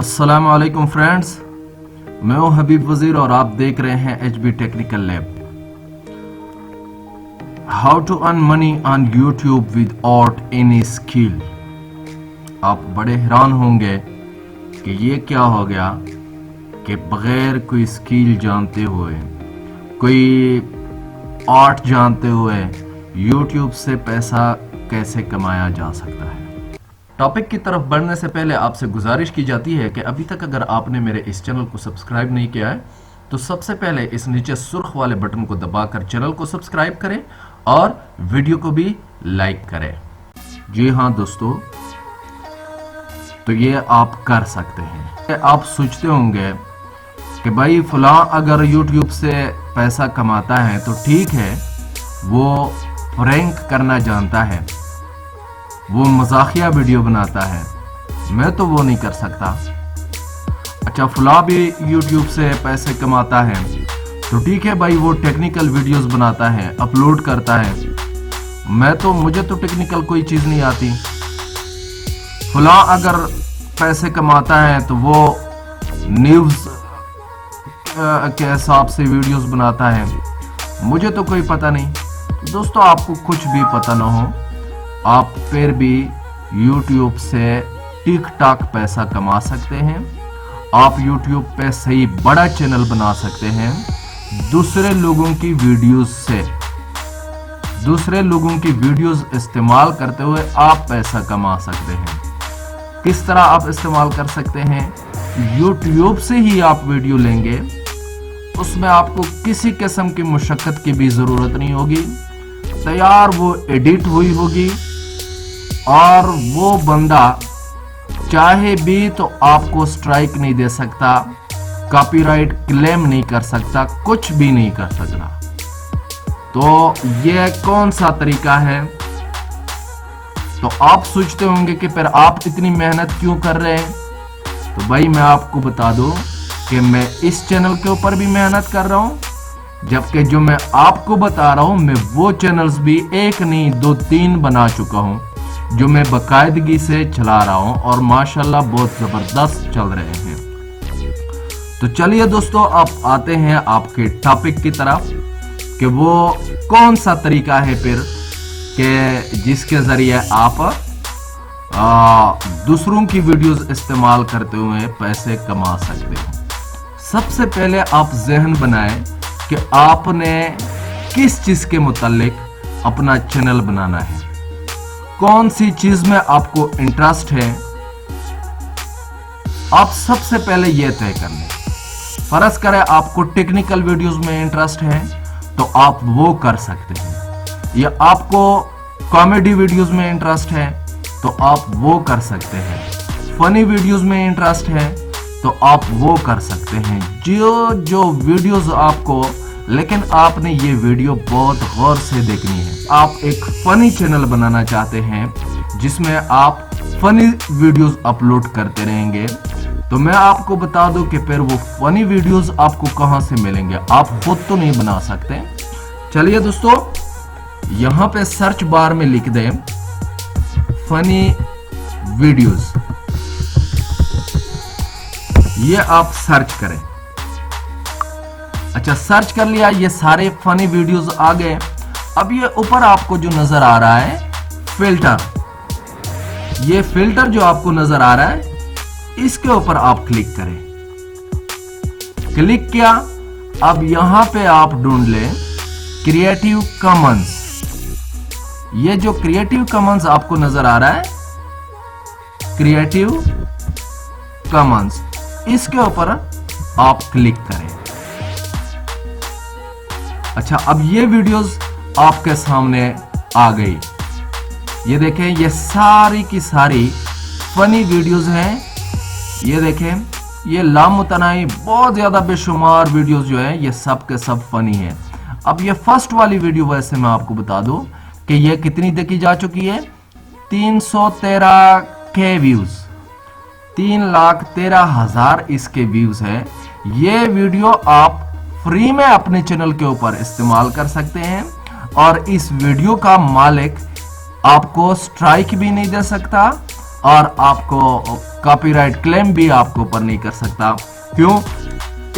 अस्सलाम वालेकुम फ्रेंड्स, मैं हूं हबीब वजीर और आप देख रहे हैं HB technical lab. How to earn money on YouTube without any skill. आप बड़े हैरान होंगे कि ये क्या हो गया कि बगैर कोई स्किल जानते हुए, कोई आर्ट जानते हुए यूट्यूब से पैसा कैसे कमाया जा सकता है। टॉपिक की तरफ बढ़ने से पहले आपसे गुजारिश की जाती है कि अभी तक अगर आपने मेरे इस चैनल को सब्सक्राइब नहीं किया है तो सबसे पहले इस नीचे सुर्ख वाले बटन को दबाकर चैनल को सब्सक्राइब करें और वीडियो को भी लाइक करें। जी हाँ दोस्तों, तो ये आप कर सकते हैं। आप सोचते होंगे कि भाई फलां अगर यूट्यूब से पैसा कमाता है तो ठीक है, वो प्रैंक करना जानता है, वो मजाकिया वीडियो बनाता है, मैं तो वो नहीं कर सकता। अच्छा, फलां भी यूट्यूब से पैसे कमाता है तो ठीक है भाई, वो टेक्निकल वीडियोस बनाता है, अपलोड करता है, मुझे तो टेक्निकल कोई चीज़ नहीं आती। फलां अगर पैसे कमाता है तो वो न्यूज़ के हिसाब से वीडियोस बनाता है, मुझे तो कोई पता नहीं। तो दोस्तों, आपको कुछ भी पता ना हो, आप फिर भी YouTube से ठीक ठाक पैसा कमा सकते हैं। आप YouTube पे सही बड़ा चैनल बना सकते हैं। दूसरे लोगों की वीडियोस इस्तेमाल करते हुए आप पैसा कमा सकते हैं। किस तरह आप इस्तेमाल कर सकते हैं? YouTube से ही आप वीडियो लेंगे, उसमें आपको किसी किस्म की मुशक्कत की भी ज़रूरत नहीं होगी। तैयार वो एडिट हुई होगी और वो बंदा चाहे भी तो आपको स्ट्राइक नहीं दे सकता, कॉपीराइट क्लेम नहीं कर सकता, कुछ भी नहीं कर सकता। तो ये कौन सा तरीका है? तो आप सोचते होंगे कि फिर आप इतनी मेहनत क्यों कर रहे हैं? तो भाई मैं आपको बता दूं कि मैं इस चैनल के ऊपर भी मेहनत कर रहा हूं, जबकि जो मैं आपको बता रहा हूं मैं वो चैनल्स भी एक नहीं 2-3 बना चुका हूं, जो मैं बाकायदगी से चला रहा हूं और माशाल्लाह बहुत जबरदस्त चल रहे हैं। तो चलिए दोस्तों, आप आते हैं आपके टॉपिक की तरफ कि वो कौन सा तरीका है फिर कि जिसके जरिए आप दूसरों की वीडियोस इस्तेमाल करते हुए पैसे कमा सकते हैं। सबसे पहले आप ज़हन बनाएं कि आपने किस चीज़ के मुतालिक अपना चैनल बनाना है, कौन सी चीज़ में आपको इंटरेस्ट है। आप सबसे पहले यह तय कर लें। फर्ज करें आपको टेक्निकल वीडियोस में इंटरेस्ट है तो आप वो कर सकते हैं, या आपको कॉमेडी वीडियोस में इंटरेस्ट है तो आप वो कर सकते हैं, फनी वीडियोस में इंटरेस्ट है तो आप वो कर सकते हैं। जो वीडियोस आपको, लेकिन आपने ये वीडियो बहुत गौर से देखनी है। आप एक फनी चैनल बनाना चाहते हैं जिसमें आप फनी वीडियोस अपलोड करते रहेंगे, तो मैं आपको बता दूं कि फिर वो फनी वीडियोस आपको कहां से मिलेंगे, आप खुद तो नहीं बना सकते। चलिए दोस्तों, यहां पे सर्च बार में लिख दें फनी वीडियोस, ये आप सर्च करें। अच्छा, सर्च कर लिया, ये सारे फनी वीडियोस आ गए। अब ये ऊपर आपको जो नजर आ रहा है फिल्टर, ये फिल्टर जो आपको नजर आ रहा है, इसके ऊपर आप क्लिक करें। क्लिक किया, अब यहां पे आप ढूंढ लें क्रिएटिव कॉमन्स। ये जो क्रिएटिव कॉमन्स आपको नजर आ रहा है, क्रिएटिव कॉमन्स, इसके ऊपर आप क्लिक करें। अच्छा, अब ये वीडियोस आपके सामने आ गई। ये देखें, ये सारी की सारी फनी वीडियोस हैं। ये देखें, ये लामुतनाई बहुत ज्यादा बेशुमार वीडियोस जो है, ये सब के सब फनी है। अब ये फर्स्ट वाली वीडियो वैसे मैं आपको बता दूं कि ये कितनी देखी जा चुकी है, 313K व्यूज, 3,13,000 इसके व्यूज है। ये वीडियो आप फ्री में अपने चैनल के ऊपर इस्तेमाल कर सकते हैं और इस वीडियो का मालिक आपको स्ट्राइक भी नहीं दे सकता और आपको कॉपीराइट क्लेम भी आपको ऊपर नहीं कर सकता। क्यों?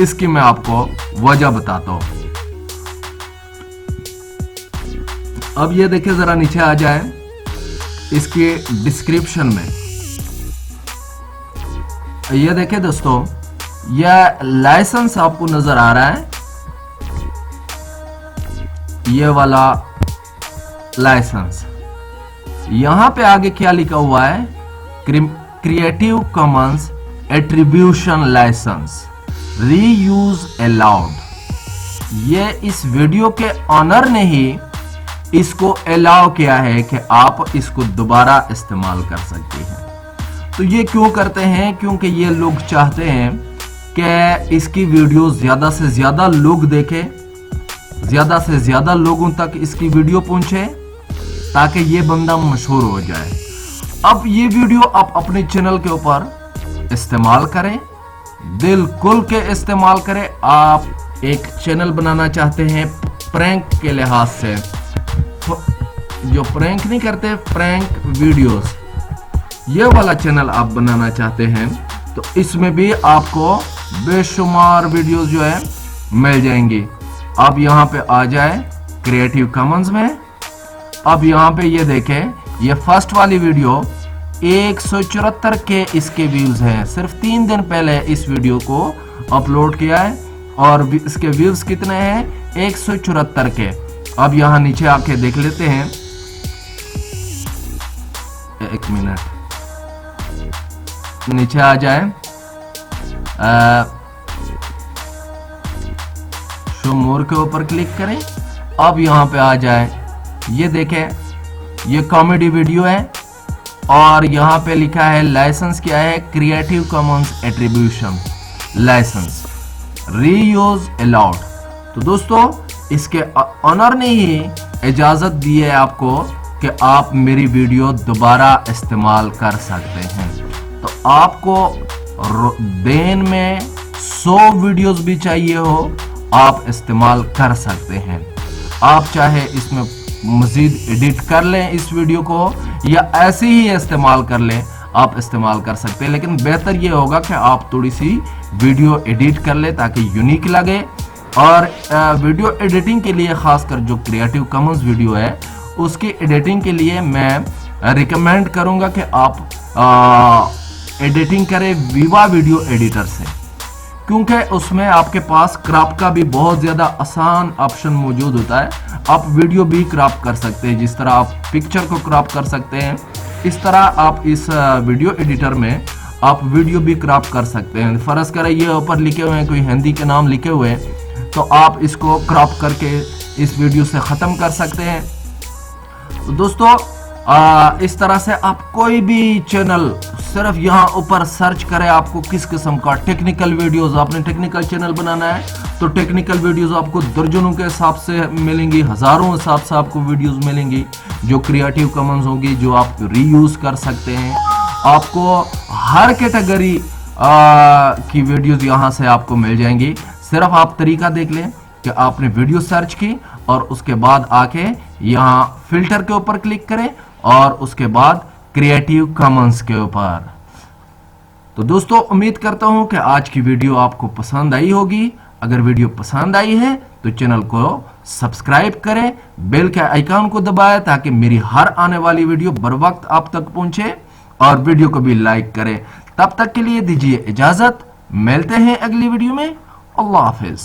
इसकी मैं आपको वजह बताता हूं। अब ये देखिए, जरा नीचे आ जाए, इसके डिस्क्रिप्शन में ये देखिए दोस्तों, यह लाइसेंस आपको नजर आ रहा है, ये वाला लाइसेंस। यहां पे आगे क्या लिखा हुआ है? Creative Commons attribution licence, reuse allowed. ये इस वीडियो के ऑनर ने ही इसको अलाउ किया है कि आप इसको दोबारा इस्तेमाल कर सकते हैं। तो ये क्यों करते हैं? क्योंकि ये लोग चाहते हैं कि इसकी वीडियो ज्यादा से ज्यादा लोग देखें, ज्यादा से ज्यादा लोगों तक इसकी वीडियो पहुंचे, ताकि ये बंदा मशहूर हो जाए। अब ये वीडियो आप अपने चैनल के ऊपर इस्तेमाल करें, दिल खुल के इस्तेमाल करें। आप एक चैनल बनाना चाहते हैं प्रैंक के लिहाज से, जो प्रैंक नहीं करते, प्रैंक वीडियोस, ये वाला चैनल आप बनाना चाहते हैं, तो इसमें भी आपको बेशुमार वीडियोस जो है मिल जाएंगी। आप यहां पे आ जाए क्रिएटिव कॉमन्स में। अब यहां पे ये देखें, ये फर्स्ट वाली वीडियो 174 के इसके व्यूज हैं। सिर्फ 3 दिन पहले इस वीडियो को अपलोड किया है और इसके व्यूज कितने हैं? 174 के। अब यहां नीचे आके देख लेते हैं, एक मिनट, नीचे आ जाए, शो मोर के ऊपर क्लिक करें। अब यहां पे आ जाए, ये देखें, ये कॉमेडी वीडियो है और यहां पे लिखा है लाइसेंस क्या है? Creative Commons attribution licence, reuse allowed. तो दोस्तों, इसके ऑनर ने ही इजाजत दी है आपको कि आप मेरी वीडियो दोबारा इस्तेमाल कर सकते हैं। तो आपको दिन में 100 वीडियोस भी चाहिए हो, आप इस्तेमाल कर सकते हैं। आप चाहे इसमें मजीद एडिट कर लें इस वीडियो को, या ऐसे ही इस्तेमाल कर लें, आप इस्तेमाल कर सकते हैं। लेकिन बेहतर ये होगा कि आप थोड़ी सी वीडियो एडिट कर लें ताकि यूनिक लगे। और वीडियो एडिटिंग के लिए खासकर जो क्रिएटिव कॉमन्स वीडियो है, उसकी एडिटिंग के लिए मैं रिकमेंड करूंगा कि आप एडिटिंग करें विवा वीडियो एडिटर से, क्योंकि उसमें आपके पास क्रॉप का भी बहुत ज़्यादा आसान ऑप्शन मौजूद होता है। आप वीडियो भी क्रॉप कर सकते हैं, जिस तरह आप पिक्चर को क्रॉप कर सकते हैं, इस तरह आप इस वीडियो एडिटर में आप वीडियो भी क्रॉप कर सकते हैं। फर्ज करें ये ऊपर लिखे हुए हैं, कोई हिंदी के नाम लिखे हुए हैं, तो आप इसको क्रॉप करके इस वीडियो से ख़त्म कर सकते हैं। तो दोस्तों, इस तरह से आप कोई भी चैनल सिर्फ यहाँ ऊपर सर्च करें, आपको किस किस्म का टेक्निकल वीडियोस, आपने टेक्निकल चैनल बनाना है तो टेक्निकल वीडियोस आपको दर्जनों के हिसाब से मिलेंगी, हजारों हिसाब से आपको वीडियोस मिलेंगी जो क्रिएटिव कॉमन्स होगी, जो आप रीयूज कर सकते हैं। आपको हर कैटेगरी की वीडियोस यहाँ से आपको मिल जाएंगी। सिर्फ आप तरीका देख लें कि आपने वीडियो सर्च की और उसके बाद आके यहाँ फिल्टर के ऊपर क्लिक करें और उसके बाद क्रिएटिव कॉमन्स के ऊपर। तो दोस्तों, उम्मीद करता हूं कि आज की वीडियो आपको पसंद आई होगी। अगर वीडियो पसंद आई है तो चैनल को सब्सक्राइब करें, बेल के आइकन को दबाएं ताकि मेरी हर आने वाली वीडियो बर वक्त आप तक पहुंचे, और वीडियो को भी लाइक करें। तब तक के लिए दीजिए इजाजत, मिलते हैं अगली वीडियो में। अल्लाह हाफिज।